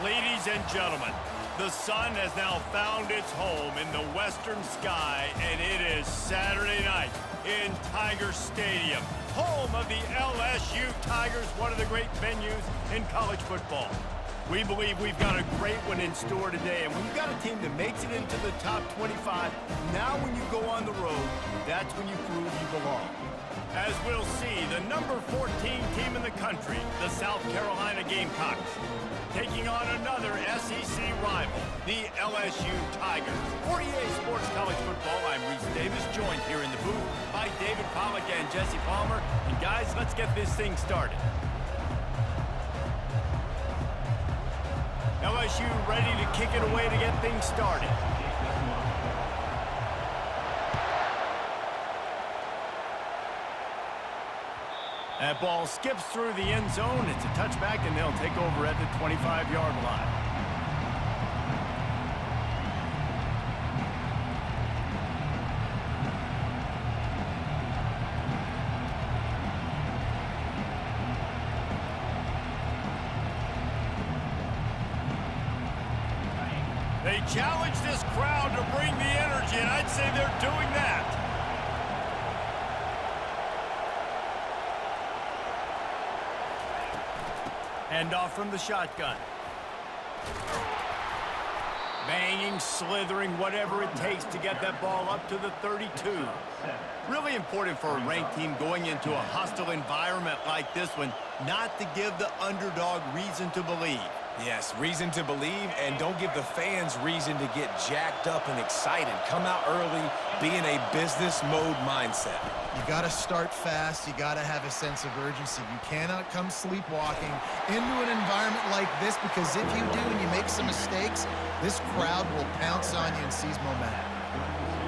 Ladies and gentlemen, the sun has now found its home in the western sky, and it is Saturday night in Tiger Stadium, home of the LSU Tigers, one of the great venues in college football. We believe we've got a great one in store today, and when you've got a team that makes it into the top 25, now when you go on the road, that's when you prove you belong. As we'll see, the number 14 team in the country, the South Carolina Gamecocks, taking on another SEC rival, the LSU Tigers. For EA Sports College Football, I'm Reese Davis, joined here in the booth by David Pollack and Jesse Palmer. And guys, let's get this thing started. LSU ready to kick it away to get things started. That ball skips through the end zone. It's a touchback, and they'll take over at the 25-yard line. They challenge this crowd to bring the energy, and I'd say they're doing that. Handoff from the shotgun. Banging, slithering, whatever it takes to get that ball up to the 32. Really important for a ranked team going into a hostile environment like this one, not to give the underdog reason to believe. Yes, reason to believe, and don't give the fans reason to get jacked up and excited. Come out early, be in a business mode mindset. You got to start fast. You got to have a sense of urgency. You cannot come sleepwalking into an environment like this, because if you do and you make some mistakes, this crowd will pounce on you and seize momentum.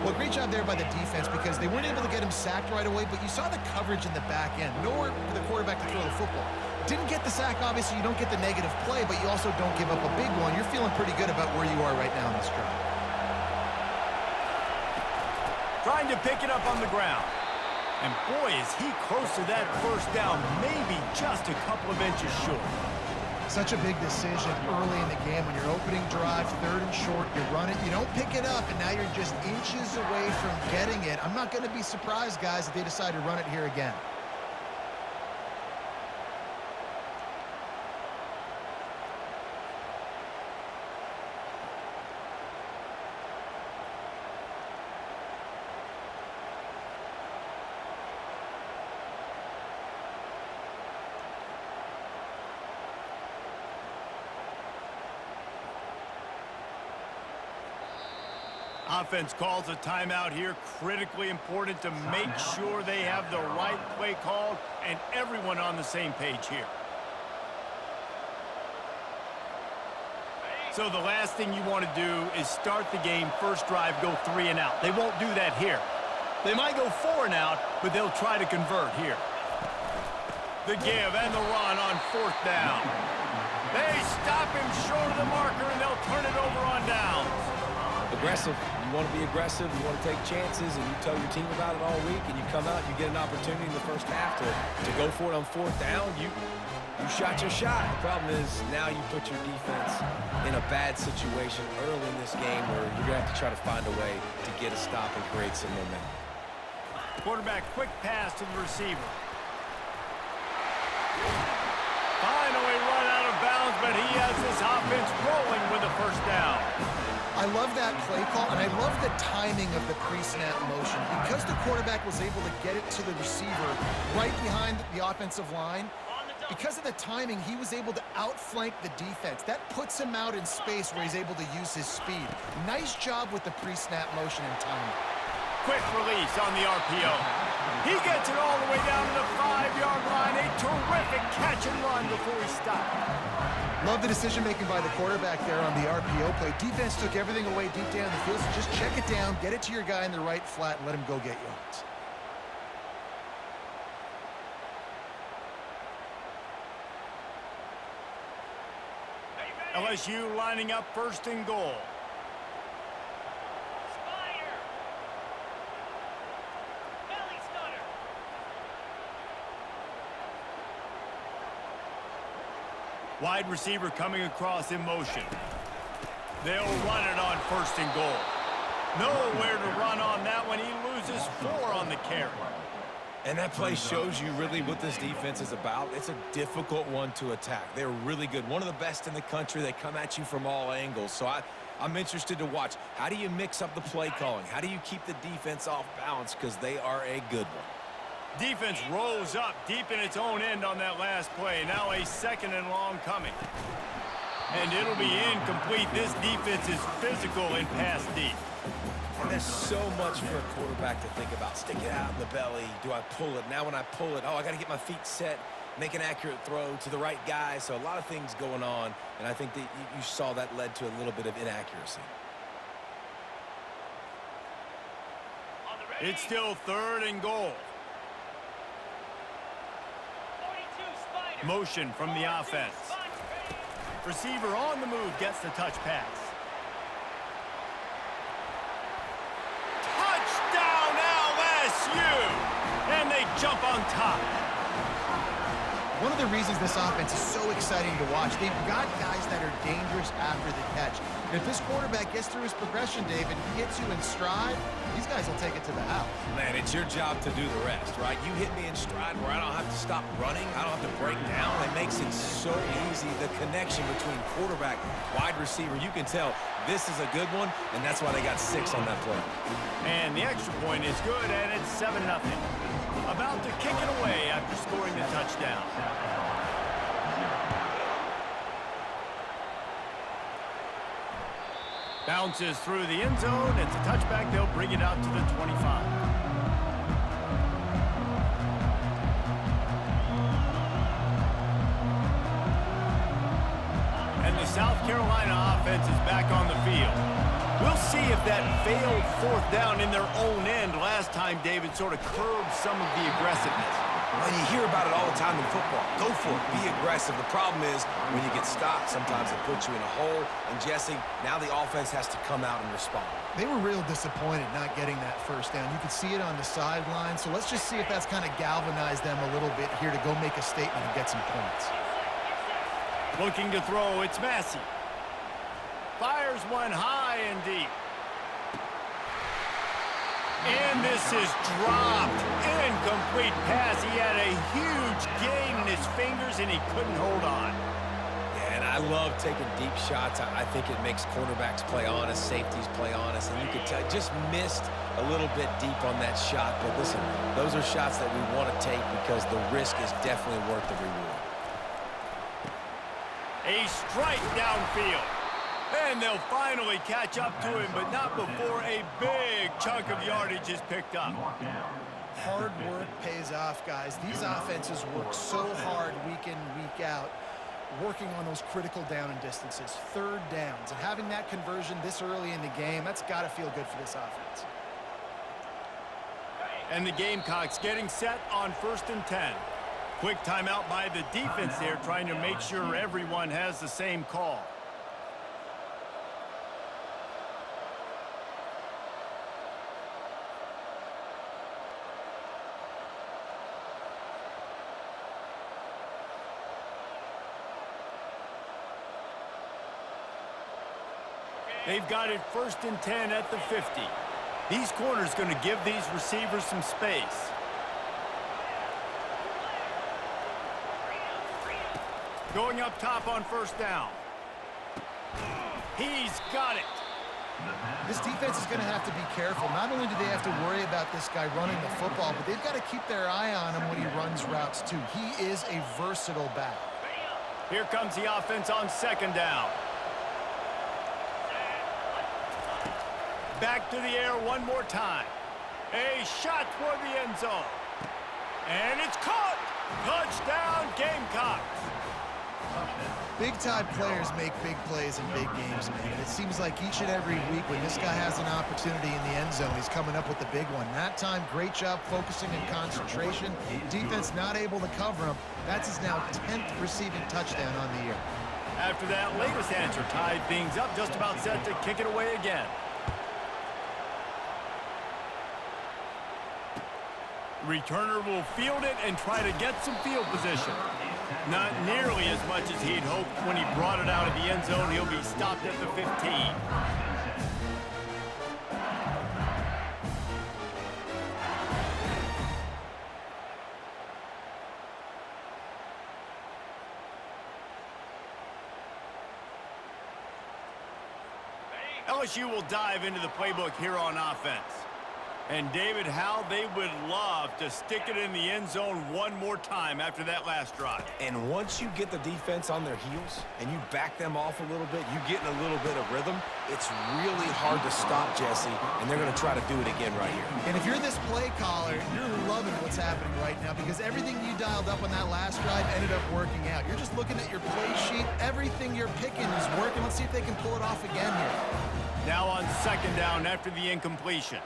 Well, great job there by the defense, because they weren't able to get him sacked right away, but you saw the coverage in the back end. Nowhere for the quarterback to throw the football. Didn't get the sack, obviously. You don't get the negative play, but you also don't give up a big one. You're feeling pretty good about where you are right now in this drive. Trying to pick it up on the ground. And boy, is he close to that first down, maybe just a couple of inches short. Such a big decision early in the game. When you're opening drive, 3rd and short, you run it, you don't pick it up, and now you're just inches away from getting it. I'm not going to be surprised, guys, if they decide to run it here again. Offense calls a timeout here. Critically important to make sure they have the right play called and everyone on the same page here. So the last thing you want to do is start the game, first drive, go 3 and out. They won't do that here. They might go 4 and out, but they'll try to convert here. The give and the run on 4th down. They stop him short of the marker, and they'll turn it over on downs. Aggressive. You want to be aggressive. You want to take chances, and you tell your team about it all week, and you come out, you get an opportunity in the first half to go for it on 4th down. You shot your shot. The problem is now you put your defense in a bad situation early in this game where you're going to have to try to find a way to get a stop and create some momentum. Quarterback, quick pass to the receiver. Finally run out of bounds, but he has his offense rolling with a first down. I love that play call, and I love the timing of the pre-snap motion. Because the quarterback was able to get it to the receiver right behind the offensive line, because of the timing, he was able to outflank the defense. That puts him out in space where he's able to use his speed. Nice job with the pre-snap motion and timing. Quick release on the RPO. He gets it all the way down to the 5-yard line. A terrific catch and run before he stopped. Love the decision-making by the quarterback there on the RPO play. Defense took everything away deep down the field, so just check it down, get it to your guy in the right flat, and let him go get yards. LSU lining up 1st and goal. Wide receiver coming across in motion. They'll run it on 1st and goal. Nowhere to run on that one. He loses 4 on the carry. And that play shows you really what this defense is about. It's a difficult one to attack. They're really good. One of the best in the country. They come at you from all angles. So I'm interested to watch. How do you mix up the play calling? How do you keep the defense off balance? Because they are a good one. Defense rose up deep in its own end on that last play. Now a 2nd and long coming. And it'll be incomplete. This defense is physical and pass deep. And there's so much for a quarterback to think about. Stick it out in the belly. Do I pull it? Now when I pull it, I got to get my feet set, make an accurate throw to the right guy. So a lot of things going on, and I think that you saw that led to a little bit of inaccuracy. It's still 3rd and goal. Motion from the offense. Receiver on the move gets the touch pass. Touchdown LSU! And they jump on top. One of the reasons this offense is so exciting to watch, they've got guys that are dangerous after the catch. And if this quarterback gets through his progression, David, he hits you in stride, these guys will take it to the house. Man, it's your job to do the rest, right? You hit me in stride where I don't have to stop running. I don't have to break down. It makes it so easy. The connection between quarterback, wide receiver, you can tell this is a good one, and that's why they got 6 on that play. And the extra point is good, and it's 7-0. About to kick it away after scoring the touchdown. Bounces through the end zone. It's a touchback. They'll bring it out to the 25. And the South Carolina offense is back on the field. We'll see if that failed 4th down in their own end last time, David, sort of curbed some of the aggressiveness. Well, you hear about it all the time in football. Go for it. Be aggressive. The problem is when you get stopped, sometimes it puts you in a hole. And, Jesse, now the offense has to come out and respond. They were real disappointed not getting that 1st down. You could see it on the sideline. So let's just see if that's kind of galvanized them a little bit here to go make a statement and get some points. Looking to throw, it's Massey. Fires one high and deep. And this is dropped. Incomplete pass. He had a huge gain in his fingers, and he couldn't hold on. Yeah, and I love taking deep shots. I think it makes cornerbacks play honest, safeties play honest, and you could tell just missed a little bit deep on that shot. But listen, those are shots that we want to take because the risk is definitely worth the reward. A strike downfield. And they'll finally catch up to him, but not before a big chunk of yardage is picked up. Hard work pays off, guys. These offenses work so hard week in, week out, working on those critical down and distances, 3rd downs. And having that conversion this early in the game, that's got to feel good for this offense. And the Gamecocks getting set on 1st and 10. Quick timeout by the defense there, trying to make sure everyone has the same call. They've got it 1st and 10 at the 50. These corners going to give these receivers some space. Going up top on 1st down. He's got it. This defense is going to have to be careful. Not only do they have to worry about this guy running the football, but they've got to keep their eye on him when he runs routes too. He is a versatile back. Here comes the offense on 2nd down. Back to the air one more time. A shot toward the end zone. And it's caught. Touchdown, Gamecocks. Big-time players make big plays in big games, man. And it seems like each and every week when this guy has an opportunity in the end zone, he's coming up with the big one. That time, great job focusing and concentration. Defense not able to cover him. That's his now 10th receiving touchdown on the year. After that latest answer tied things up, just about set to kick it away again. Returner will field it and try to get some field position. Not nearly as much as he'd hoped when he brought it out of the end zone. He'll be stopped at the 15. LSU will dive into the playbook here on offense. And, David, how they would love to stick it in the end zone one more time after that last drive. And once you get the defense on their heels and you back them off a little bit, you get in a little bit of rhythm, it's really hard to stop, Jesse, and they're going to try to do it again right here. And if you're this play caller, you're loving what's happening right now because everything you dialed up on that last drive ended up working out. You're just looking at your play sheet. Everything you're picking is working. Let's see if they can pull it off again here. Now on second down after the incompletion.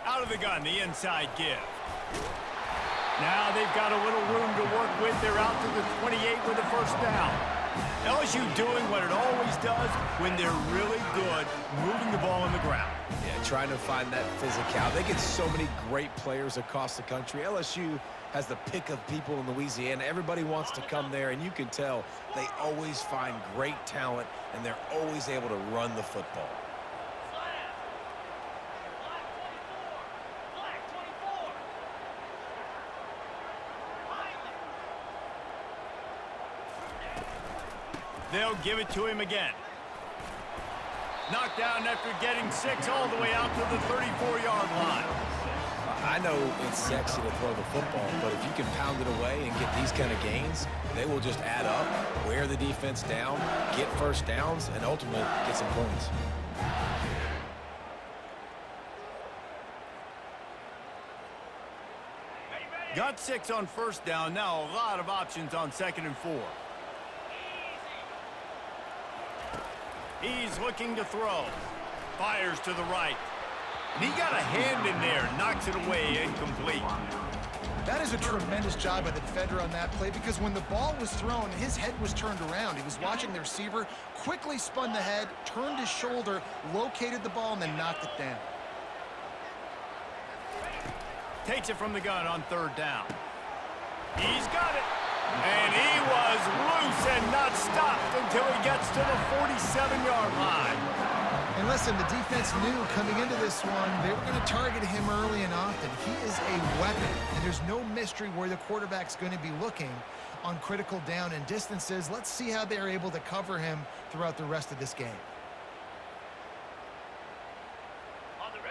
Out of the gun, the inside give. Now they've got a little room to work with. They're out to the 28 with a first down. LSU doing what it always does when they're really good, moving the ball on the ground. Yeah, trying to find that physicality. They get so many great players across the country. LSU has the pick of people in Louisiana. Everybody wants to come there, and you can tell they always find great talent, and they're always able to run the football. They'll give it to him again. Knocked down after getting 6 all the way out to the 34-yard line. I know it's sexy to throw the football, but if you can pound it away and get these kind of gains, they will just add up, wear the defense down, get first downs, and ultimately get some points. Got 6 on first down. Now a lot of options on 2nd and 4. He's looking to throw. Fires to the right. And he got a hand in there. Knocks it away. Incomplete. That is a tremendous job by the defender on that play because when the ball was thrown, his head was turned around. He was watching the receiver, quickly spun the head, turned his shoulder, located the ball, and then knocked it down. Takes it from the gun on 3rd down. He's got it. And he was loose and not stopped until he gets to the 47-yard line. And listen, the defense knew coming into this one, they were going to target him early and often. He is a weapon, and there's no mystery where the quarterback's going to be looking on critical down and distances. Let's see how they're able to cover him throughout the rest of this game.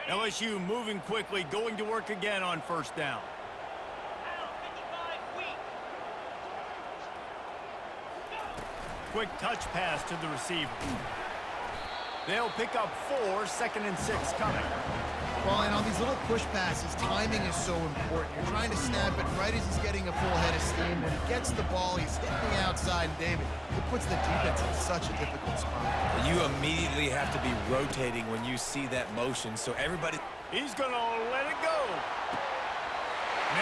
LSU moving quickly, going to work again on 1st down. Quick touch pass to the receiver. They'll pick up 4, 2nd and 6 coming. Well, and on these little push passes, timing is so important. You're trying to snap it right as he's getting a full head of steam. When he gets the ball, he's hitting the outside. And David, it puts the defense in such a difficult spot. You immediately have to be rotating when you see that motion, so everybody... He's going to let it go.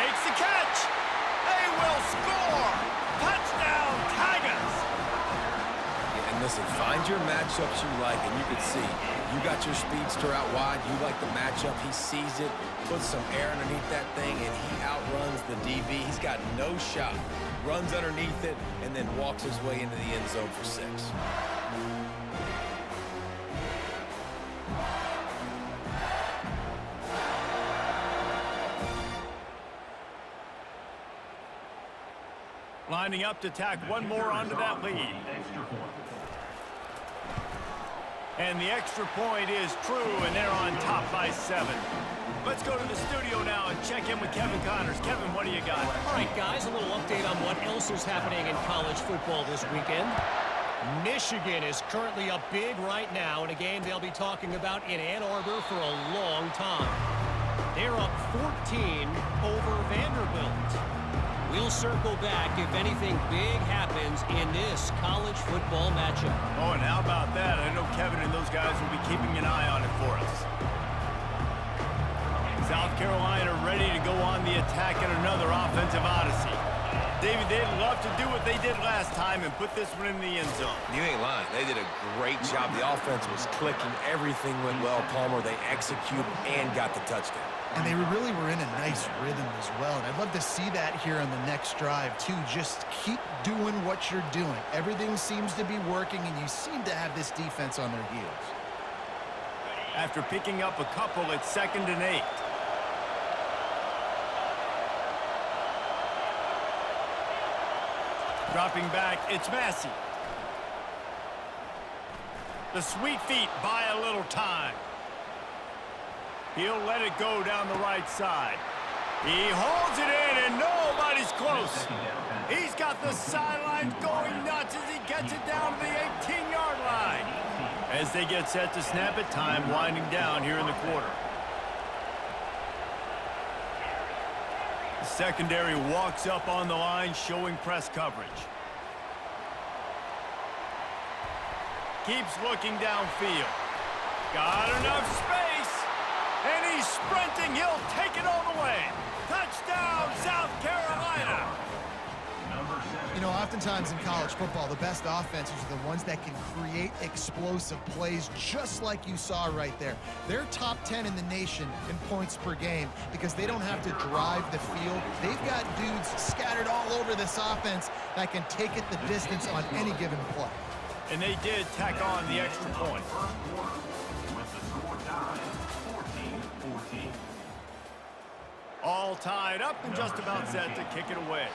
Makes the catch. They will score. Touchdown, Tigers. And listen, find your matchups you like, and you can see you got your speedster out wide. You like the matchup. He sees it, puts some air underneath that thing, and he outruns the DB. He's got no shot. Runs underneath it, and then walks his way into the end zone for 6. Lining up to tack one more onto that lead. And the extra point is true, and they're on top by 7. Let's go to the studio now and check in with Kevin Connors. Kevin, what do you got? All right, guys, a little update on what else is happening in college football this weekend. Michigan is currently up big right now in a game they'll be talking about in Ann Arbor for a long time. They're up 14 over Vanderbilt. We'll circle back if anything big happens in this college football matchup. Oh, and how about that? I know Kevin and those guys will be keeping an eye on it for us. South Carolina ready to go on the attack in another offensive odyssey. David, they'd love to do what they did last time and put this one in the end zone. You ain't lying. They did a great job. The offense was clicking. Everything went well, Palmer. They executed and got the touchdown. And they really were in a nice rhythm as well. And I'd love to see that here on the next drive, too. Just keep doing what you're doing. Everything seems to be working, and you seem to have this defense on their heels. After picking up a couple, it's 2nd and 8. Dropping back, it's Massey. The sweet feet buy a little time. He'll let it go down the right side. He holds it in, and nobody's close. He's got the sidelines going nuts as he gets it down to the 18-yard line. As they get set to snap it, time winding down here in the quarter. The secondary walks up on the line, showing press coverage. Keeps looking downfield. Got enough space. And he's sprinting. He'll take it all the way. Touchdown, South Carolina. You know, oftentimes in college football, the best offenses are the ones that can create explosive plays, just like you saw right there. They're top 10 in the nation in points per game because they don't have to drive the field. They've got dudes scattered all over this offense that can take it the distance on any given play. And they did tack on the extra point. All tied up and just about set to kick it away.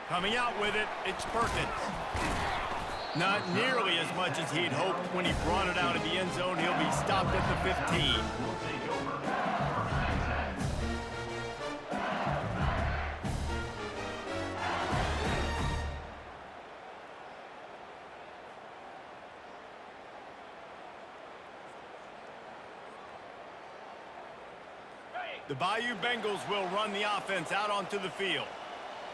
Coming out with it, it's Perkins. Not nearly as much as he'd hoped when he brought it out of the end zone. He'll be stopped at the 15. The Bayou Bengals will run the offense out onto the field.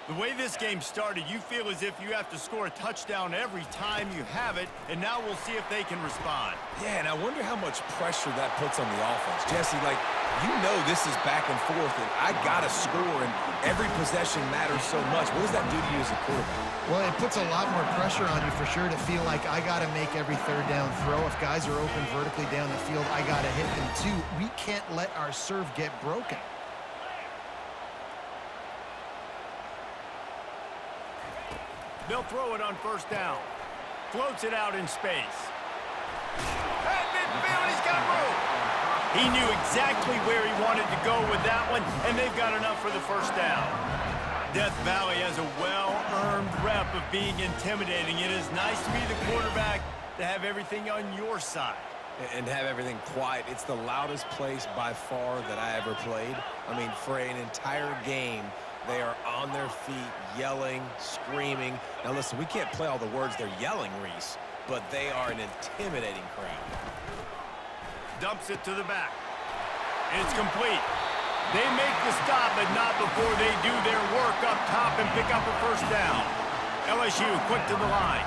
The way this game started, you feel as if you have to score a touchdown every time you have it, and now we'll see if they can respond. Yeah, and I wonder how much pressure that puts on the offense. Jesse, like, you know this is back and forth, and I got to score, and every possession matters so much. What does that do to you as a quarterback? Well, it puts a lot more pressure on you for sure to feel like I got to make every third down throw. If guys are open vertically down the field, I got to hit them too. We can't let our serve get broken. They'll throw it on first down. Floats it out in space. At midfield, he's got room. He knew exactly where he wanted to go with that one, and they've got enough for the first down. Death Valley has a well-earned rep of being intimidating. It is nice to be the quarterback to have everything on your side. And have everything quiet. It's the loudest place by far that I ever played. I mean, for an entire game, they are on their feet, yelling, screaming. Now, listen, we can't play all the words they're yelling, Reese, but they are an intimidating crowd. Dumps it to the back. It's complete. They make the stop, but not before they do their work up top and pick up a first down. LSU quick to the line.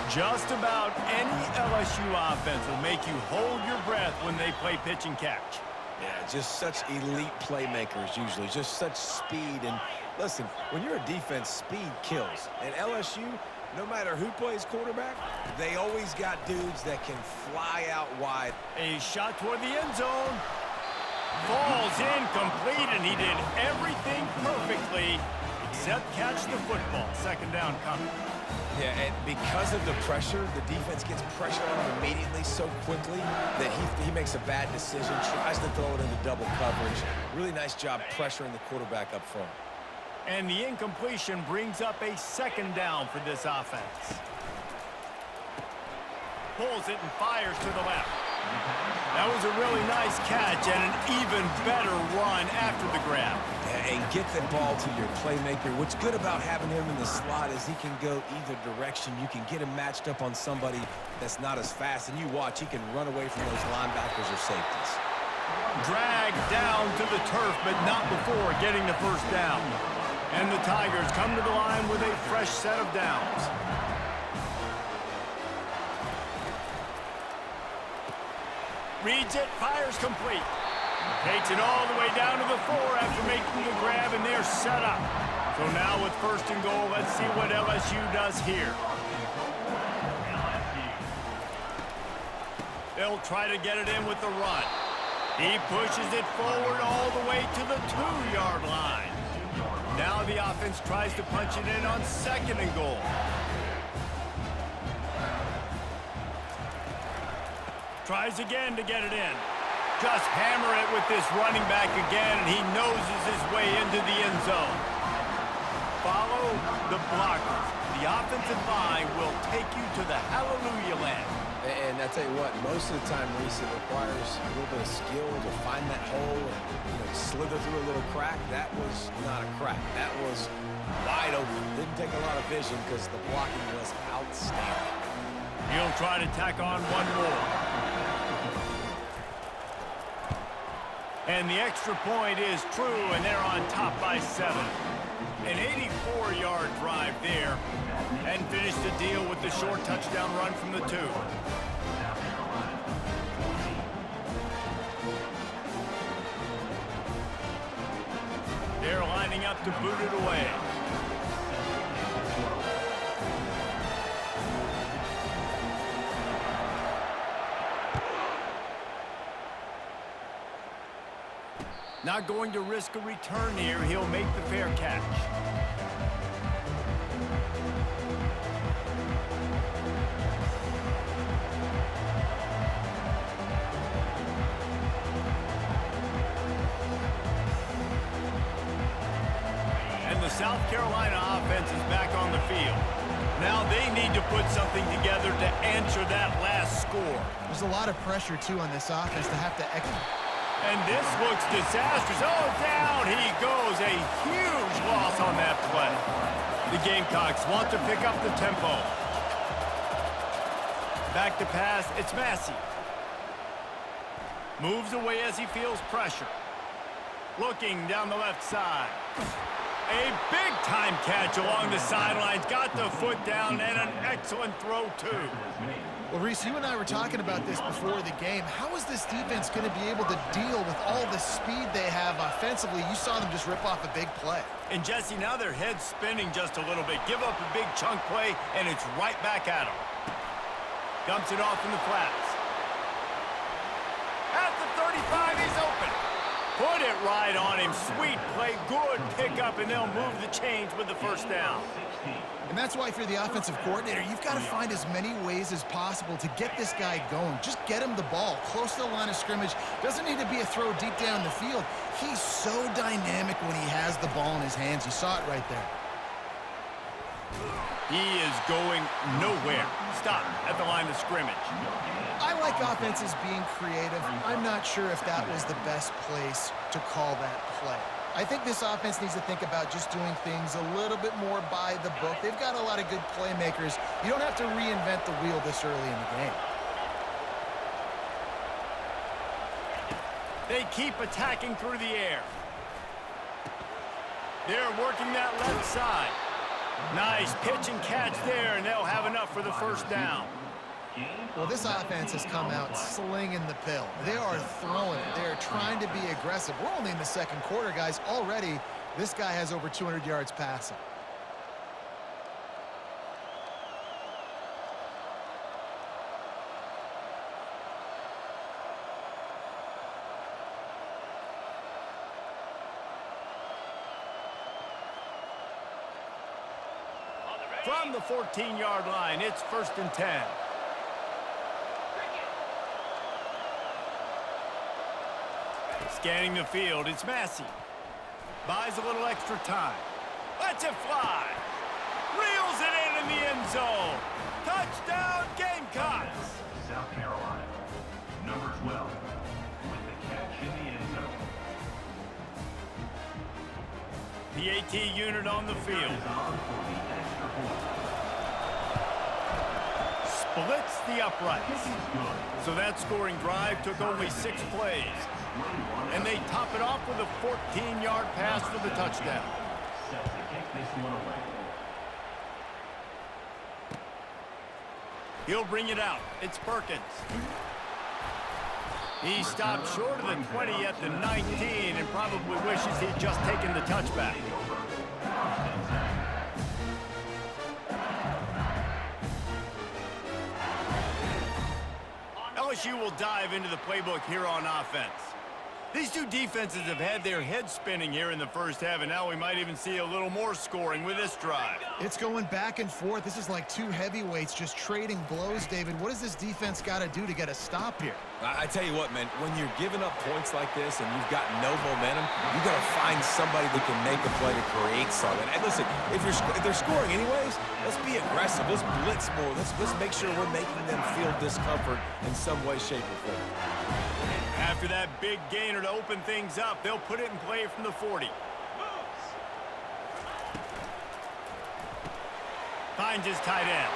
Just about any LSU offense will make you hold your breath when they play pitch and catch. Yeah, just such elite playmakers usually, just such speed. And listen, when you're a defense, speed kills. And LSU, no matter who plays quarterback, they always got dudes that can fly out wide. A shot toward the end zone. Falls incomplete, and he did everything perfectly except catch the football. Second down coming. Yeah, and because of the pressure, the defense gets pressure on him immediately so quickly that he makes a bad decision, tries to throw it into double coverage. Really nice job pressuring the quarterback up front. And the incompletion brings up a second down for this offense. Pulls it and fires to the left. That was a really nice catch and an even better run after the grab. Yeah, and get the ball to your playmaker. What's good about having him in the slot is he can go either direction. You can get him matched up on somebody that's not as fast, and you watch, he can run away from those linebackers or safeties. Dragged down to the turf, but not before getting the first down. And the Tigers come to the line with a fresh set of downs. Reads it, fires complete. Takes it all the way down to the 4 after making the grab, and they're set up. So now with first and goal, let's see what LSU does here. They'll try to get it in with the run. He pushes it forward all the way to the 2-yard line. Now the offense tries to punch it in on 2nd and goal. Tries again to get it in. Just hammer it with this running back again, and he noses his way into the end zone. Follow the blockers. The offensive line will take you to the hallelujah land. And I tell you what, most of the time, Reese, it requires a little bit of skill to find that hole and slither through a little crack. That was not a crack. That was wide open. Didn't take a lot of vision because the blocking was outstanding. He'll try to tack on one more. And the extra point is true, and they're on top by 7. An 84-yard drive there, and finish the deal with the short touchdown run from the 2. They're lining up to boot it away. Not going to risk a return here. He'll make the fair catch. And the South Carolina offense is back on the field. Now they need to put something together to answer that last score. There's a lot of pressure, too, on this offense to have to execute. And this looks disastrous. Oh, down he goes. A huge loss on that play. The Gamecocks want to pick up the tempo. Back to pass. It's Massey. Moves away as he feels pressure. Looking down the left side. A big-time catch along the sidelines. Got the foot down and an excellent throw, too. Well, Reese, you and I were talking about this before the game. How is this defense going to be able to deal with all the speed they have offensively? You saw them just rip off a big play. And, Jesse, now their head's spinning just a little bit. Give up a big chunk play, and it's right back at them. Dumps it off in the flats. At the 35, he's open. Put it right on him. Sweet play, good pickup, and they'll move the chains with the first down. And that's why if you're the offensive coordinator, you've got to find as many ways as possible to get this guy going. Just get him the ball close to the line of scrimmage. Doesn't need to be a throw deep down the field. He's so dynamic when he has the ball in his hands. You saw it right there. He is going nowhere. Stop at the line of scrimmage. I like offenses being creative. I'm not sure if that was the best place to call that play. I think this offense needs to think about just doing things a little bit more by the book. They've got a lot of good playmakers. You don't have to reinvent the wheel this early in the game. They keep attacking through the air. They're working that left side. Nice pitch and catch there, and they'll have enough for the first down. Well, this offense has come out slinging the pill. They are throwing it. They are trying to be aggressive. We're only in the second quarter, guys. Already, this guy has over 200 yards passing. From the 14-yard line, it's 1st and 10. Scanning the field, it's Massey. Buys a little extra time. Lets it fly. Reels it in the end zone. Touchdown, Gamecocks. South Carolina, number 12, with the catch in the end zone. The AT unit on the field. Splits the uprights. So that scoring drive took only 6 plays. And they top it off with a 14-yard pass for the touchdown. He'll bring it out. It's Perkins. He stopped short of the 20 at the 19 and probably wishes he'd just taken the touchback. LSU will dive into the playbook here on offense. These two defenses have had their heads spinning here in the first half, and now we might even see a little more scoring with this drive. It's going back and forth. This is like two heavyweights just trading blows, David. What does this defense got to do to get a stop here? I tell you what, man, when you're giving up points like this and you've got no momentum, you got to find somebody that can make a play to create something. And listen, if they're scoring anyways, let's be aggressive. Let's blitz more. Let's make sure we're making them feel discomfort in some way, shape, or form. After that big gainer to open things up, they'll put it in play from the 40. Finds his tight end.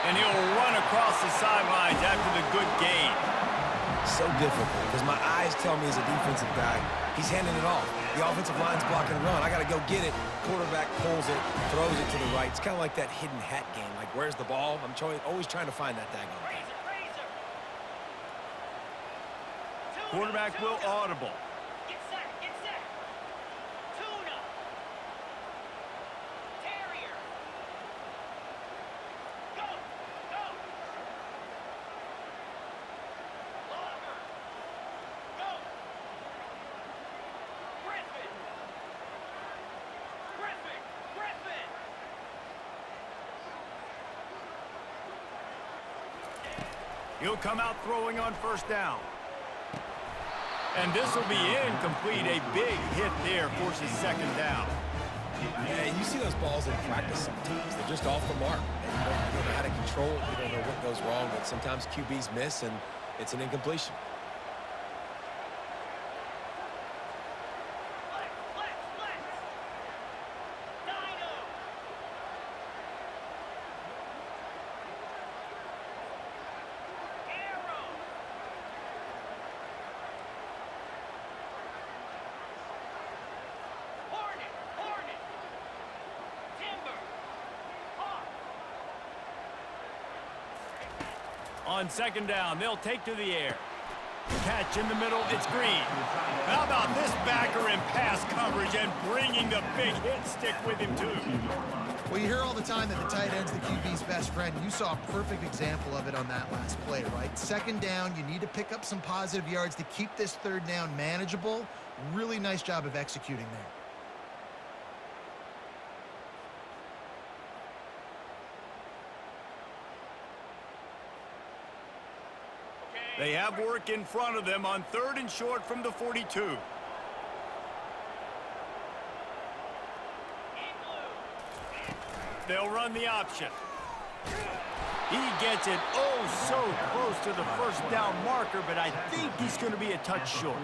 And he'll run across the sidelines after the good gain. So difficult because my eyes tell me as a defensive guy, he's handing it off. The offensive line's blocking run. I got to go get it. Quarterback pulls it, throws it to the right. It's kind of like that hidden hat game. Like, where's the ball? I'm always trying to find that daggone thing. Quarterback will audible. Get set, get set. Tuna. Terrier. Go, go. Longer. Go. Griffin. Griffin, Griffin. He'll come out throwing on first down. And this will be incomplete. A big hit there forces second down. Yeah, you see those balls in practice sometimes. They're just off the mark. And you don't know how to control it. You don't know what goes wrong, but sometimes QBs miss, and it's an incompletion. Flex, flex, flex. Dino. Arrow. Hornet, Hornet. Timber. Hawk. On second down, they'll take to the air. Catch in the middle, it's Green. How about this backer in pass coverage and bringing the big hit stick with him too? Well, you hear all the time that the tight end's the QB's best friend. You saw a perfect example of it on that last play, right? Second down, you need to pick up some positive yards to keep this third down manageable. Really nice job of executing there. They have work in front of them on third and short from the 42. They'll run the option. He gets it oh so close to the first down marker, but I think he's going to be a touch short.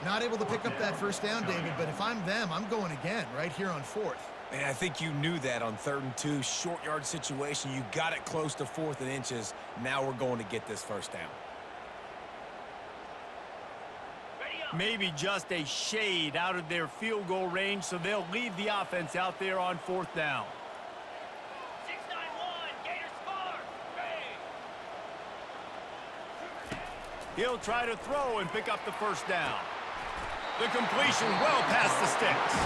Not able to pick up that first down, David, but if I'm them, I'm going again right here on fourth. Man, I think you knew that on 3rd and 2, short yard situation. You got it close to 4th and inches. Now we're going to get this first down. Maybe just a shade out of their field goal range, so they'll leave the offense out there on 4th down. 691, Gator score. He'll try to throw and pick up the first down. The completion well past the sticks.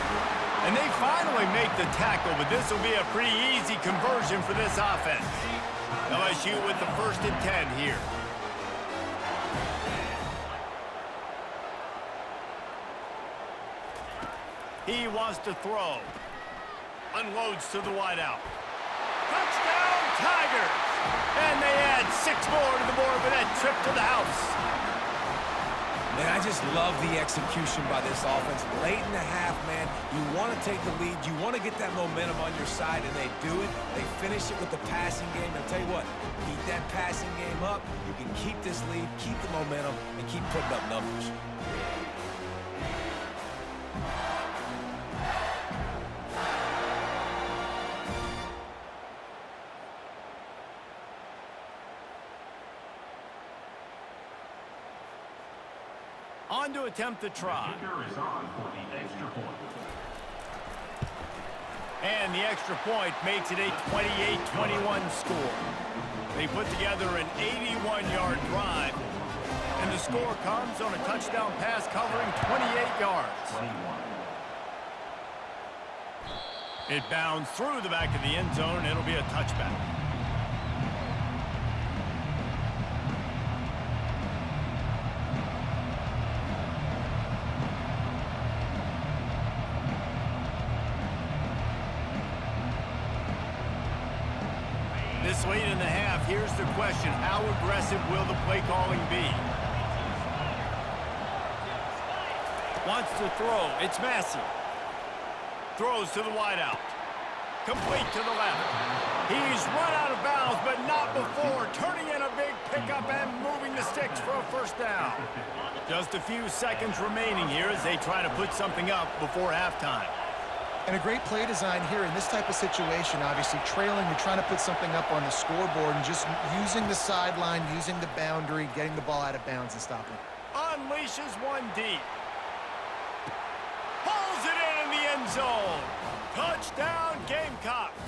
And they finally make the tackle, but this will be a pretty easy conversion for this offense. LSU with the 1st and 10 here. He wants to throw. Unloads to the wideout. Touchdown, Tigers! And they add 6 more to the board for that trip to the house. Man, I just love the execution by this offense. Late in the half, man, you want to take the lead. You want to get that momentum on your side, and they do it. They finish it with the passing game. And I'll tell you what, keep that passing game up. You can keep this lead, keep the momentum, and keep putting up numbers. On to attempt the try. Kicker is on for the extra point. And the extra point makes it a 28-21 score. They put together an 81-yard drive. And the score comes on a touchdown pass covering 28 yards. 21. It bounds through the back of the end zone, and it'll be a touchback. late in the half, here's the question. How aggressive will the play calling be? Wants to throw. It's Massey. Throws to the wideout. Complete to the left. He's run out of bounds, but not before turning in a big pickup and moving the sticks for a first down. Just a few seconds remaining here as they try to put something up before halftime. And a great play design here in this type of situation. Obviously trailing, you're trying to put something up on the scoreboard and just using the sideline, using the boundary, getting the ball out of bounds and stopping. Unleashes one deep. Pulls it in the end zone. Touchdown, Gamecocks.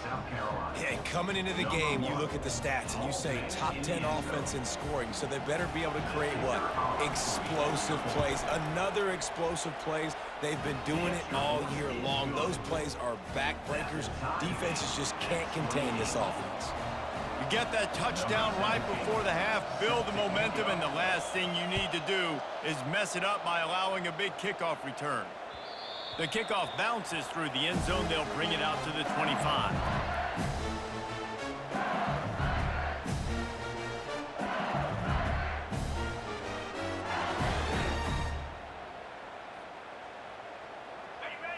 South Carolina. Yeah, coming into the game, you look at the stats and you say top 10 offense in scoring, so they better be able to create what? Explosive plays. Another explosive plays. They've been doing it all year long. Those plays are backbreakers. Defenses just can't contain this offense. You get that touchdown right before the half, build the momentum, and the last thing you need to do is mess it up by allowing a big kickoff return. The kickoff bounces through the end zone. They'll bring it out to the 25.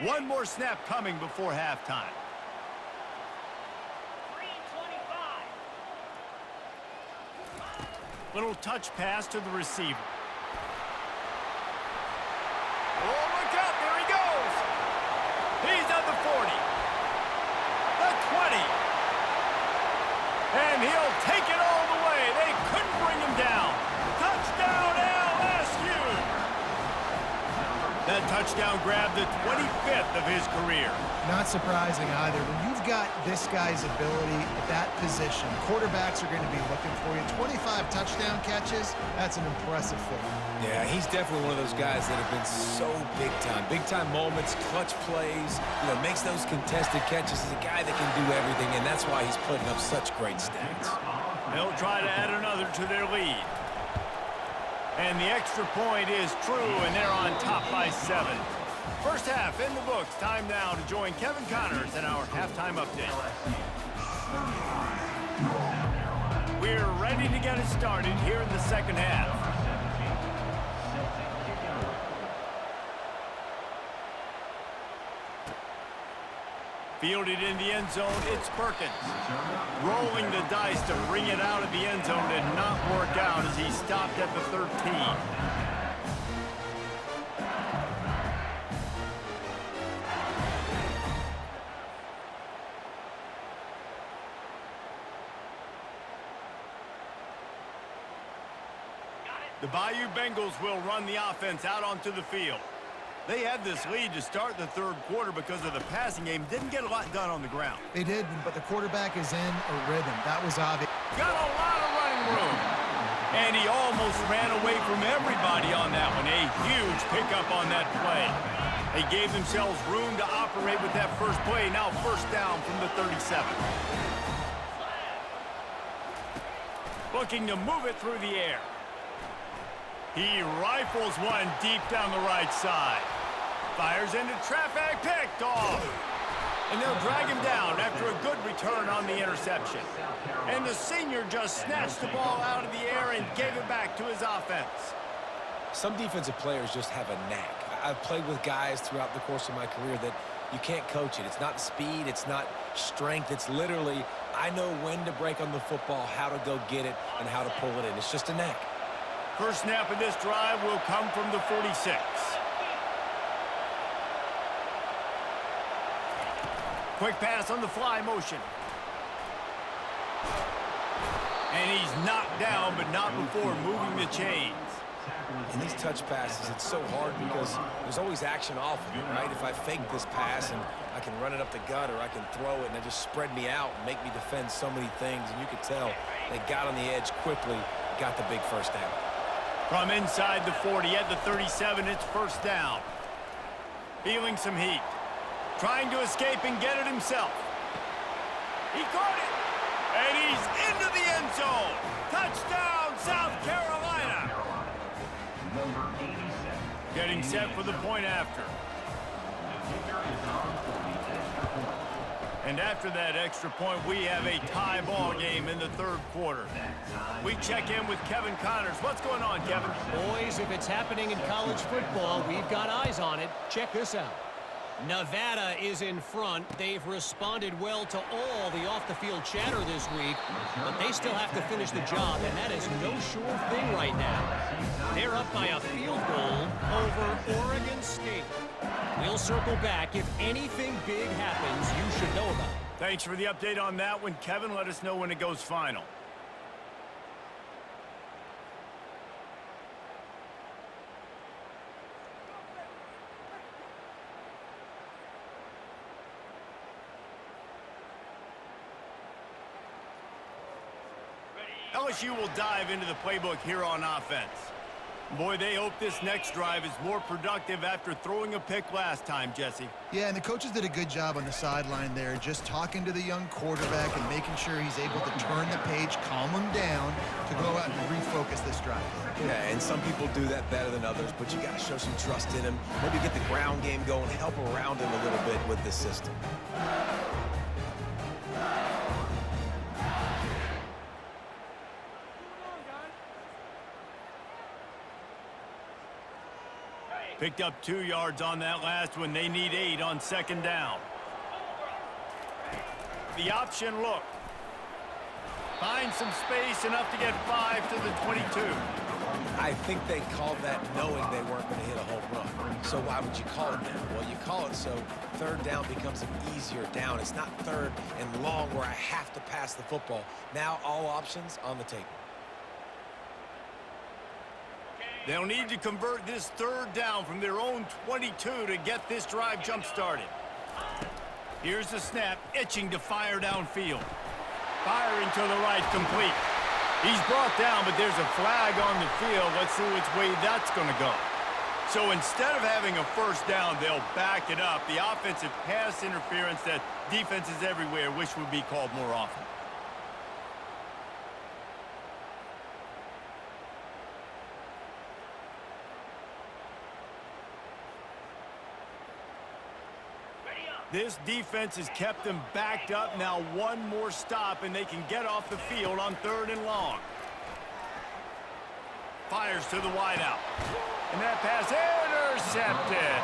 One more snap coming before halftime. 3:25. Little touch pass to the receiver. Oh, look out, there he goes. He's at the 40. The 20. And he'll take it all the way. They couldn't bring him down. Touchdown, LSU. That touchdown grabbed the 25th of his career. Not surprising either. When you've got this guy's ability at that position, quarterbacks are going to be looking for you. 25 touchdown catches, that's an impressive feat. Yeah, he's definitely one of those guys that have been so big time. Big time moments, clutch plays, makes those contested catches. He's a guy that can do everything, and that's why he's putting up such great stats. They'll try to add another to their lead. And the extra point is true, and they're on top by 7. First half in the books. Time now to join Kevin Connors in our halftime update. We're ready to get it started here in the second half. Fielded in the end zone, it's Perkins. Rolling the dice to bring it out of the end zone did not work out as he stopped at the 13. The Bayou Bengals will run the offense out onto the field. They had this lead to start the third quarter because of the passing game. Didn't get a lot done on the ground. They did, but the quarterback is in a rhythm. That was obvious. Got a lot of running room. And he almost ran away from everybody on that one. A huge pickup on that play. They gave themselves room to operate with that first play. Now first down from the 37. Looking to move it through the air. He rifles one deep down the right side. Fires into traffic, picked off. And they'll drag him down after a good return on the interception. And the senior just snatched the ball out of the air and gave it back to his offense. Some defensive players just have a knack. I've played with guys throughout the course of my career that you can't coach it. It's not speed, it's not strength. It's literally, I know when to break on the football, how to go get it, and how to pull it in. It's just a knack. First snap of this drive will come from the 46. Quick pass on the fly motion. And he's knocked down, but not before moving the chains. In these touch passes, it's so hard because there's always action off of it, right? If I fake this pass and I can run it up the gut or I can throw it and it just spread me out and make me defend so many things, and you could tell they got on the edge quickly, got the big first down. From inside the 40 at the 37, it's first down. Feeling some heat. Trying to escape and get it himself. He caught it. And he's into the end zone. Touchdown, South Carolina. Number 87. Getting set for the point after. And after that extra point, we have a tie ball game in the third quarter. We check in with Kevin Connors. What's going on, Kevin? Boys, if it's happening in college football, we've got eyes on it. Check this out. Nevada is in front. They've responded well to all the off-the-field chatter this week, but they still have to finish the job, and that is no sure thing right now. They're up by a field goal over Oregon State. We'll circle back. If anything big happens, you should know about it. Thanks for the update on that one, Kevin. Let us know when it goes final. LSU will dive into the playbook here on offense. Boy, they hope this next drive is more productive after throwing a pick last time, Jesse. Yeah, and the coaches did a good job on the sideline there, just talking to the young quarterback and making sure he's able to turn the page, calm him down to go out and refocus this drive. Yeah, and some people do that better than others, but you got to show some trust in him. Maybe get the ground game going, help around him a little bit with this system. Picked up 2 yards on that last one. They need 8 on second down. The option look. Find some space, enough to get 5 to the 22. I think they called that knowing they weren't going to hit a home run. So why would you call it that? Well, you call it so third down becomes an easier down. It's not third and long where I have to pass the football. Now all options on the table. They'll need to convert this third down from their own 22 to get this drive jump-started. Here's the snap, itching to fire downfield. Firing to the right, complete. He's brought down, but there's a flag on the field. Let's see which way that's going to go. So instead of having a first down, they'll back it up. The offensive pass interference that defenses everywhere wish would be called more often. This defense has kept them backed up. Now one more stop, and they can get off the field on third and long. Fires to the wideout. And that pass intercepted.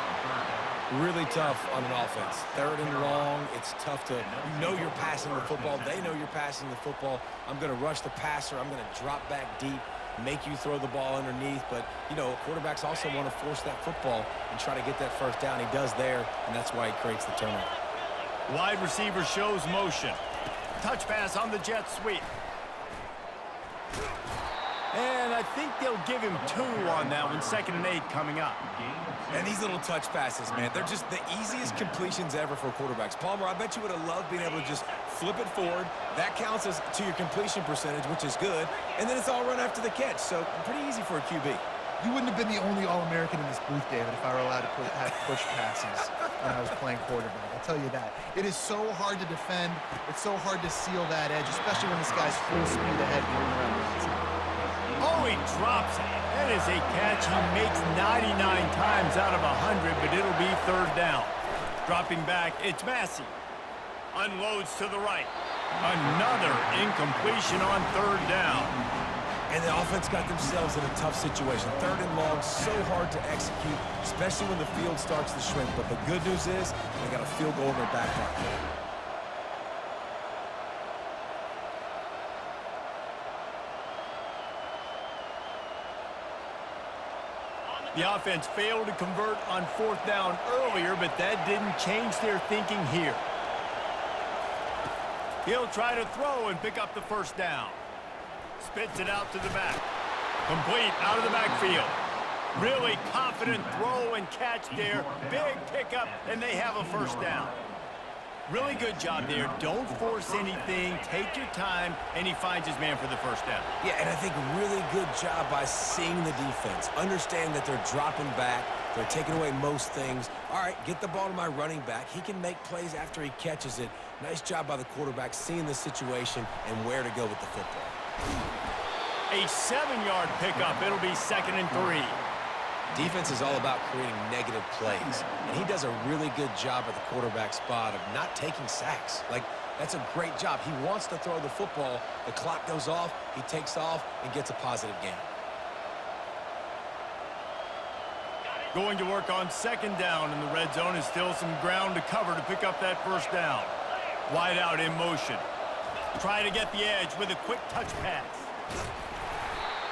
Really tough on an offense. Third and long, it's tough to, you know you're passing the football. They know you're passing the football. I'm going to rush the passer. I'm going to drop back deep, make you throw the ball underneath. But, you know, quarterbacks also want to force that football and try to get that first down. He does there, and that's why he creates the turnover. Wide receiver shows motion. Touch pass on the jet sweep. And I think they'll give him 2 on that one. 2nd and 8 coming up. And these little touch passes, man, they're just the easiest completions ever for quarterbacks. Palmer, I bet you would have loved being able to just flip it forward. That counts as to your completion percentage, which is good. And then it's all run after the catch. So pretty easy for a QB. You wouldn't have been the only All-American in this booth, David, if I were allowed to have push passes when I was playing quarterback. I'll tell you that. It is so hard to defend. It's so hard to seal that edge, especially when this guy's full speed ahead going around the outside. Oh, he drops it. That is a catch he makes 99 times out of 100, but it'll be third down. Dropping back, it's Massey. Unloads to the right. Another incompletion on third down. And the offense got themselves in a tough situation. Third and long, so hard to execute, especially when the field starts to shrink. But the good news is they got a field goal in their back pocket. The offense failed to convert on 4th down earlier, but that didn't change their thinking here. He'll try to throw and pick up the first down. Spits it out to the back. Complete out of the backfield. Really confident throw and catch there. Big pickup, and they have a first down. Really good job there. Don't force anything. Take your time, and he finds his man for the first down. Yeah, and I think really good job by seeing the defense. Understand that they're dropping back. They're taking away most things. All right, get the ball to my running back. He can make plays after he catches it. Nice job by the quarterback seeing the situation and where to go with the football. A 7-yard pickup. It'll be 2nd and 3. Defense is all about creating negative plays, and he does a really good job at the quarterback spot of not taking sacks. Like, that's a great job. He wants to throw the football. The clock goes off, he takes off, and gets a positive gain. Going to work on second down in the red zone, and still some ground to cover to pick up that first down. Wide out in motion. Trying to get the edge with a quick touch pass.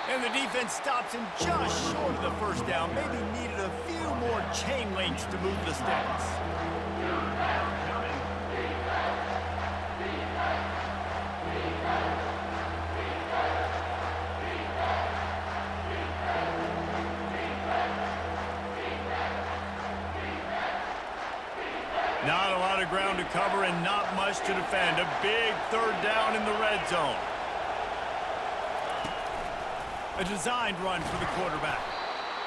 And the defense stops him just short of the first down. Maybe needed a few more chain links to move the sticks. Not a lot of ground to cover and not much to defend. A big third down in the red zone. A designed run for the quarterback.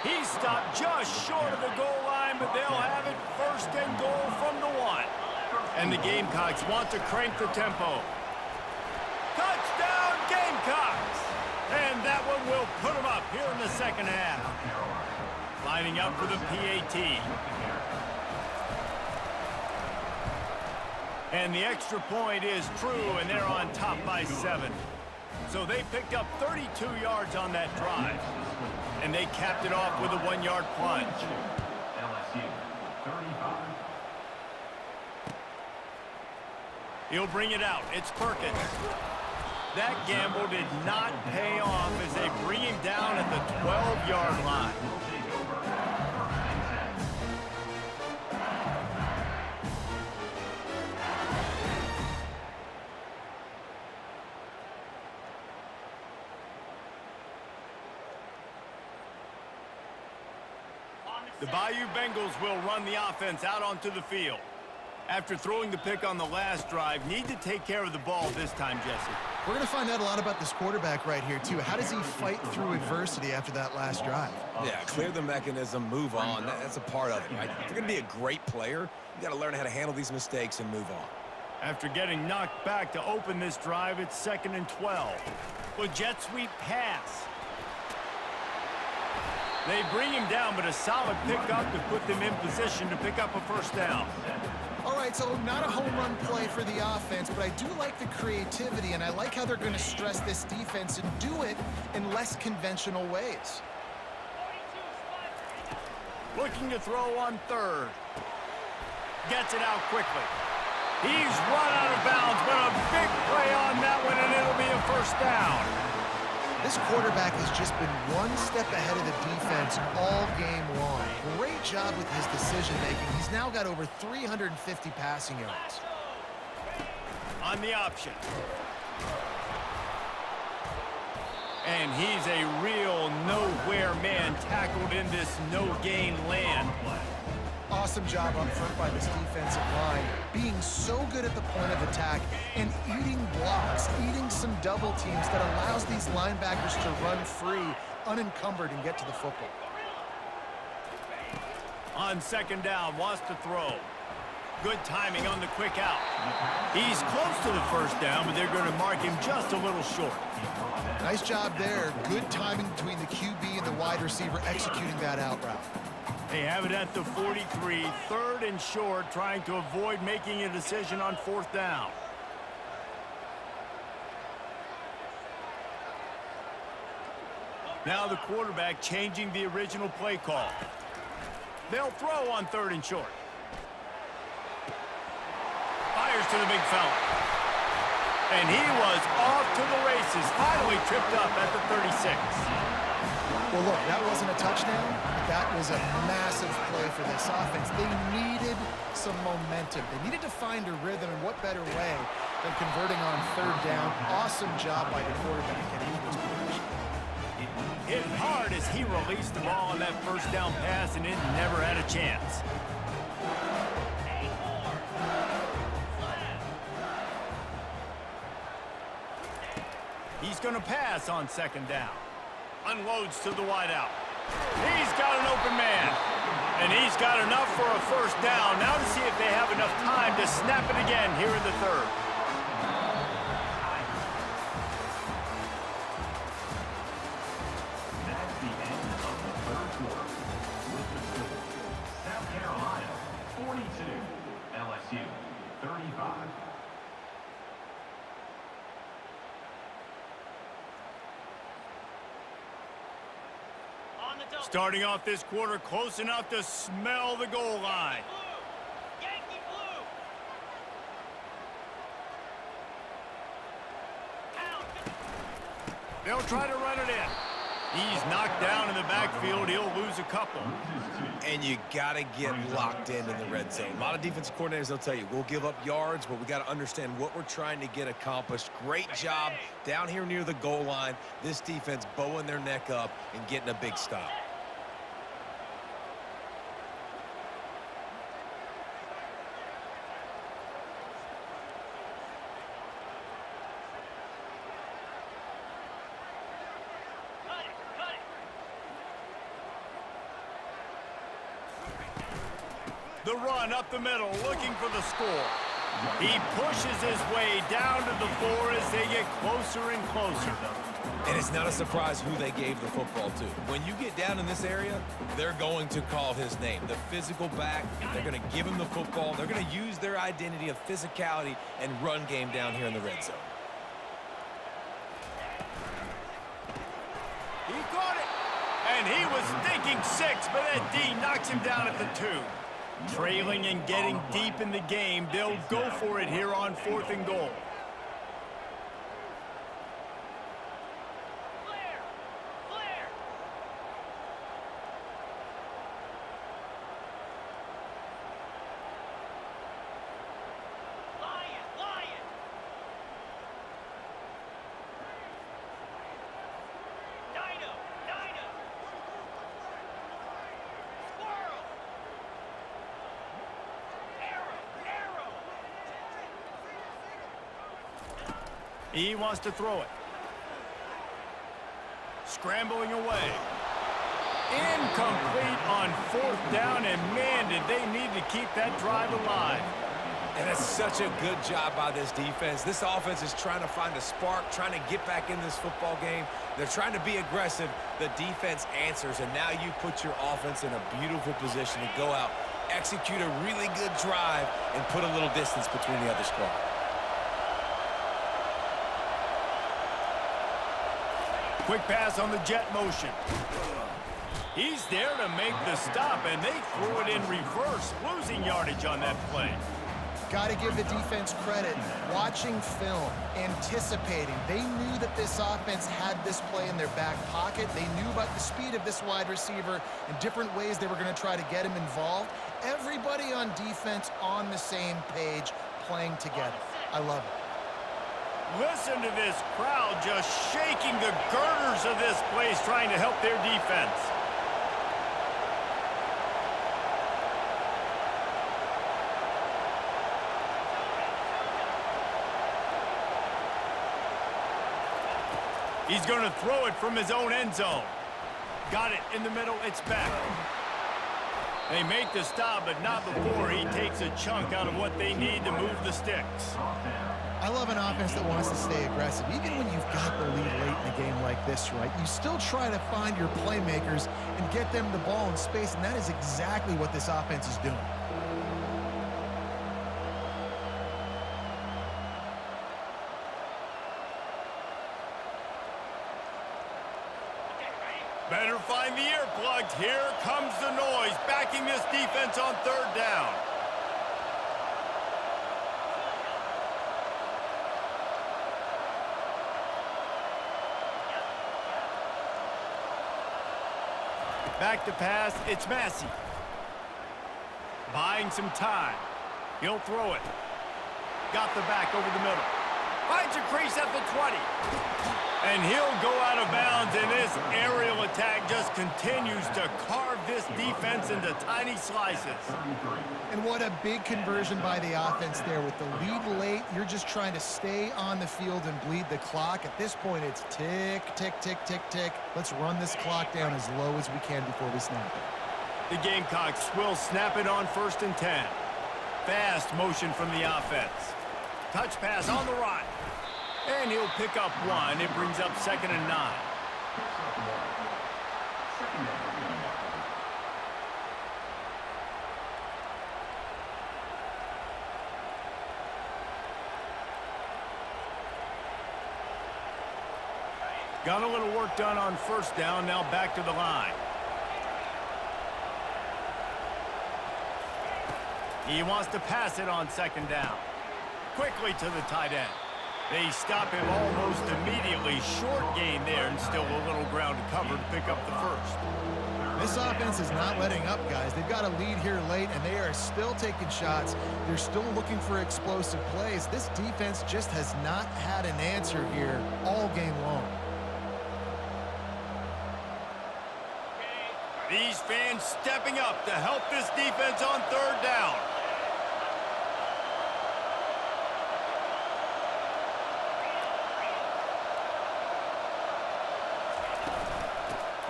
He's stopped just short of the goal line, but they'll have it first and goal from the 1. And the Gamecocks want to crank the tempo. Touchdown, Gamecocks! And that one will put them up here in the second half. Lining up for the PAT. And the extra point is true, and they're on top by 7. So they picked up 32 yards on that drive. And they capped it off with a 1-yard plunge. LSU, 35. He'll bring it out. It's Perkins. That gamble did not pay off as they bring him down at the 12-yard line. The Bayou Bengals will run the offense out onto the field. After throwing the pick on the last drive, need to take care of the ball this time, Jesse. We're going to find out a lot about this quarterback right here, too. How does he fight through adversity after that last drive? Yeah, clear the mechanism, move on. That's a part of it, right? If you're going to be a great player, you got to learn how to handle these mistakes and move on. After getting knocked back to open this drive, it's 2nd and 12. Well, jet sweep pass. They bring him down, but a solid pickup to put them in position to pick up a first down. All right, so not a home run play for the offense, but I do like the creativity, and I like how they're going to stress this defense and do it in less conventional ways. Looking to throw on 3rd. Gets it out quickly. He's run out of bounds, but a big play on that one, and it'll be a first down. This quarterback has just been one step ahead of the defense all game long. Great job with his decision-making. He's now got over 350 passing yards. On the option. And he's a real nowhere man tackled in this no-gain land. Awesome job up front by this defensive line, being so good at the point of attack and eating blocks, eating some double teams that allows these linebackers to run free, unencumbered, and get to the football. On 2nd down, wants to throw. Good timing on the quick out. He's close to the first down, but they're going to mark him just a little short. Nice job there. Good timing between the QB and the wide receiver executing that out route. They have it at the 43, 3rd and short, trying to avoid making a decision on 4th down. Now the quarterback changing the original play call. They'll throw on 3rd and short. Fires to the big fella. And he was off to the races, finally tripped up at the 36. Well, look, that wasn't a touchdown, but that was a massive play for this offense. They needed some momentum. They needed to find a rhythm, and what better way than converting on 3rd down. Awesome job by the quarterback getting into his position. Hit hard as he released the ball on that first down pass, and it never had a chance. He's going to pass on 2nd down. Unloads to the wideout. He's got an open man. And he's got enough for a first down. Now to see if they have enough time to snap it again here in the 3rd. That's the end of the 3rd quarter. 42, LSU 35. On the double. Starting off this quarter close enough to smell the goal line. Blue. Yankee blue. Pound. They'll try to run it in. He's knocked down in the backfield. He'll lose a couple. And you got to get locked in the red zone. A lot of defensive coordinators, they'll tell you, we'll give up yards, but we got to understand what we're trying to get accomplished. Great job down here near the goal line. This defense bowing their neck up and getting a big stop. Cut it. Cut it. The run up the middle, looking for the score. He pushes his way down to the 4 as they get closer and closer. And it's not a surprise who they gave the football to. When you get down in this area, they're going to call his name. The physical back, they're going to give him the football. They're going to use their identity of physicality and run game down here in the red zone. He caught it. And he was thinking 6, but that D knocks him down at the 2. Trailing and getting deep in the game, they'll go for it here on 4th and goal. Flare. Flare. Lion. Lion. Dino. Dino. Squirrel. Arrow. Arrow. He wants to throw it. Scrambling away. Incomplete on 4th down, and man, did they need to keep that drive alive. And it's such a good job by this defense. This offense is trying to find a spark, trying to get back in this football game. They're trying to be aggressive. The defense answers, and now you put your offense in a beautiful position to go out, execute a really good drive, and put a little distance between the other squad. Quick pass on the jet motion. He's there to make the stop, and they threw it in reverse, losing yardage on that play. Got to give the defense credit. Watching film, anticipating. They knew that this offense had this play in their back pocket. They knew about the speed of this wide receiver and different ways they were going to try to get him involved. Everybody on defense on the same page, playing together. I love it. Listen to this crowd just shaking the girders of this place, trying to help their defense. He's going to throw it from his own end zone. Got it in the middle. It's back. They make the stop, but not before he takes a chunk out of what they need to move the sticks. I love an offense that wants to stay aggressive. Even when you've got the lead late in a game like this, right, you still try to find your playmakers and get them the ball in space, and that is exactly what this offense is doing. Better find the earplugs. Here comes the noise, backing this defense on 3rd down. Back to pass, it's Massey. Buying some time. He'll throw it. Got the back over the middle. Finds a crease at the 20. And he'll go out of bounds, and this aerial attack just continues to carve this defense into tiny slices. And what a big conversion by the offense there. With the lead late, you're just trying to stay on the field and bleed the clock. At this point, it's tick, tick, tick, tick, tick. Let's run this clock down as low as we can before we snap it. The Gamecocks will snap it on 1st and 10. Fast motion from the offense. Touch pass on the right. And he'll pick up 1. It brings up 2nd and 9. Got a little work done on first down, now back to the line. He wants to pass it on second down. Quickly to the tight end. They stop him almost immediately. Short gain there and still a little ground to cover to pick up the first. This offense is not letting up, guys. They've got a lead here late, and they are still taking shots. They're still looking for explosive plays. This defense just has not had an answer here all game long. These fans stepping up to help this defense on third down.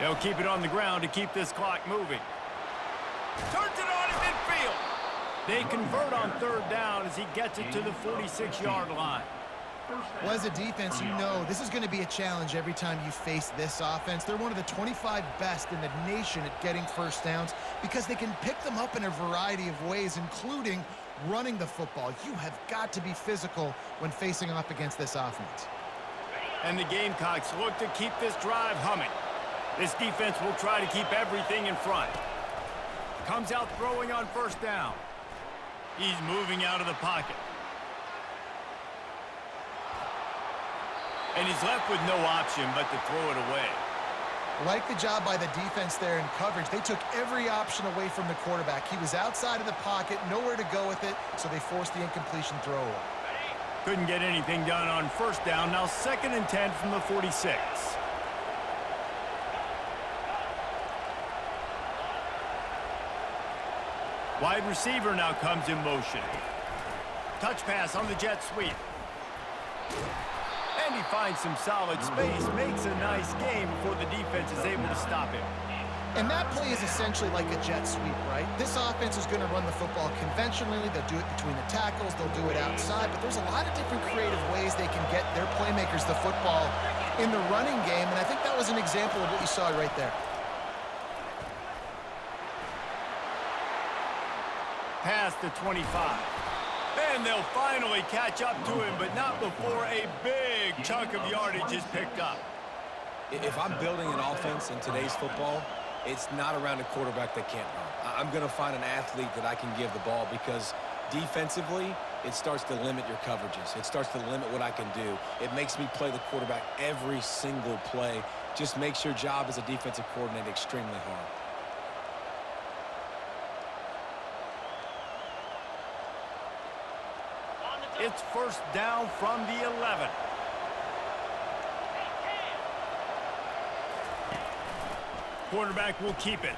They'll keep it on the ground to keep this clock moving. Turns it on in midfield. They convert on third down as he gets it to the 46-yard line. Well, as a defense, you know this is going to be a challenge every time you face this offense. They're one of the 25 best in the nation at getting first downs because they can pick them up in a variety of ways, including running the football. You have got to be physical when facing off against this offense. And the Gamecocks look to keep this drive humming. This defense will try to keep everything in front. Comes out throwing on first down. He's moving out of the pocket. And he's left with no option but to throw it away. Like the job by the defense there in coverage. They took every option away from the quarterback. He was outside of the pocket, nowhere to go with it, so they forced the incompletion throwaway. Couldn't get anything done on first down. Now 2nd and 10 from the 46. Wide receiver now comes in motion. Touch pass on the jet sweep. And he finds some solid space, makes a nice game before the defense is able to stop him. And that play is essentially like a jet sweep, right? This offense is going to run the football conventionally. They'll do it between the tackles. They'll do it outside. But there's a lot of different creative ways they can get their playmakers the football in the running game. And I think that was an example of what you saw right there. Past the 25. And they'll finally catch up to him, but not before a big chunk of yardage is picked up. If I'm building an offense in today's football, it's not around a quarterback that can't run. I'm going to find an athlete that I can give the ball because defensively, it starts to limit your coverages. It starts to limit what I can do. It makes me play the quarterback every single play. Just makes your job as a defensive coordinator extremely hard. It's first down from the 11. Quarterback will keep it.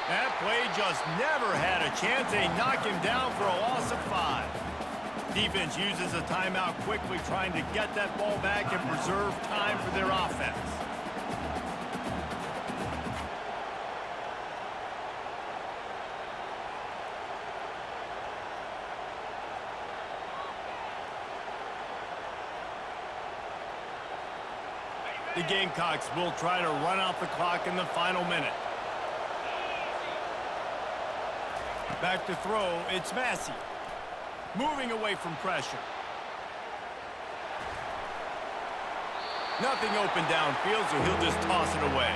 That play just never had a chance. They knock him down for a loss of 5. Defense uses a timeout quickly, trying to get that ball back and preserve time for their offense. The Gamecocks will try to run out the clock in the final minute. Back to throw, it's Massey. Moving away from pressure. Nothing open downfield, so he'll just toss it away.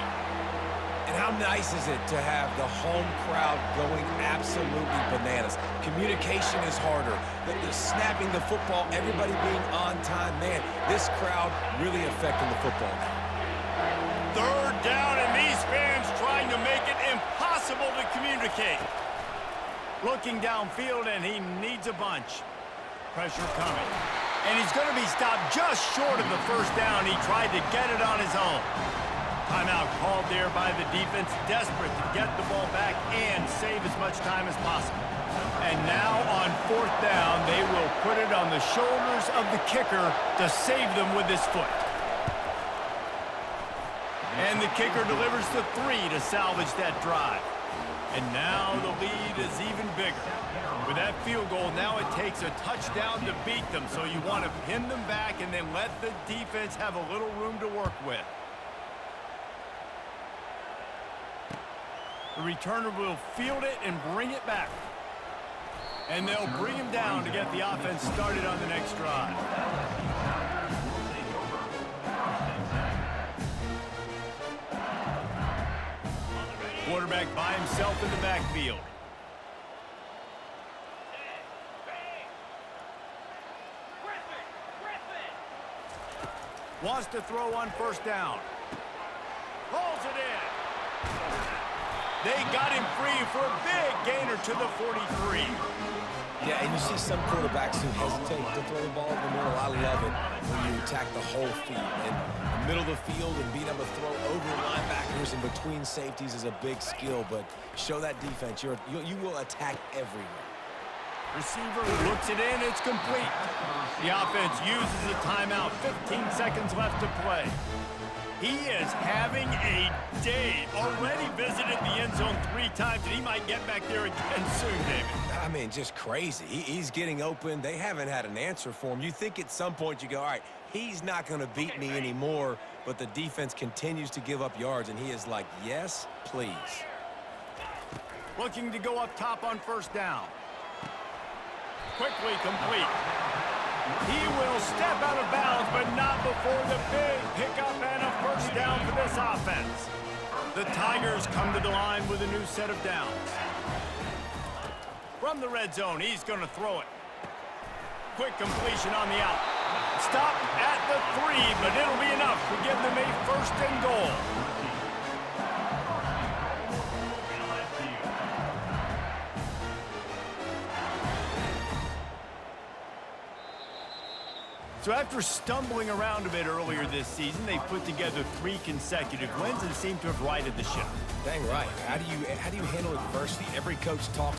And how nice is it to have the home crowd going absolutely bananas? Communication is harder. The snapping the football, everybody being on time. Man, this crowd really affecting the football now. Third down, and these fans trying to make it impossible to communicate. Looking downfield, and he needs a bunch. Pressure coming. And he's going to be stopped just short of the first down. He tried to get it on his own. Timeout called there by the defense, desperate to get the ball back and save as much time as possible. And now on fourth down, they will put it on the shoulders of the kicker to save them with his foot. And the kicker delivers the 3 to salvage that drive. And now the lead is even bigger. With that field goal, now it takes a touchdown to beat them. So you want to pin them back and then let the defense have a little room to work with. The returner will field it and bring it back. And they'll bring him down to get the offense started on the next drive. quarterback by himself in the backfield. Wants to throw on first down. Pulls it in. They got him free for a big gainer to the 43. Yeah, and you see some quarterbacks who hesitate to throw the ball in the middle. I love it when you attack the whole field. And the middle of the field and being able to throw over linebackers and between safeties is a big skill. But show that defense. You will attack everywhere. Receiver looks it in. It's complete. The offense uses a timeout. 15 seconds left to play. He is having a day. Already visited the end zone 3 times, and he might get back there again soon, David. I mean, just crazy. He's getting open. They haven't had an answer for him. You think at some point you go, all right, he's not going to beat me anymore, but the defense continues to give up yards, and he is like, yes, please. Looking to go up top on first down. Quickly complete. He will step out of bounds, but not before the big pickup and a first down for this offense. The Tigers come to the line with a new set of downs. From the red zone, he's going to throw it. Quick completion on the out. Stopped at the 3, but it'll be enough to give them a first and goal. So after stumbling around a bit earlier this season, they've put together 3 consecutive wins and seem to have righted the ship. Dang right. How do you handle adversity? Every coach talks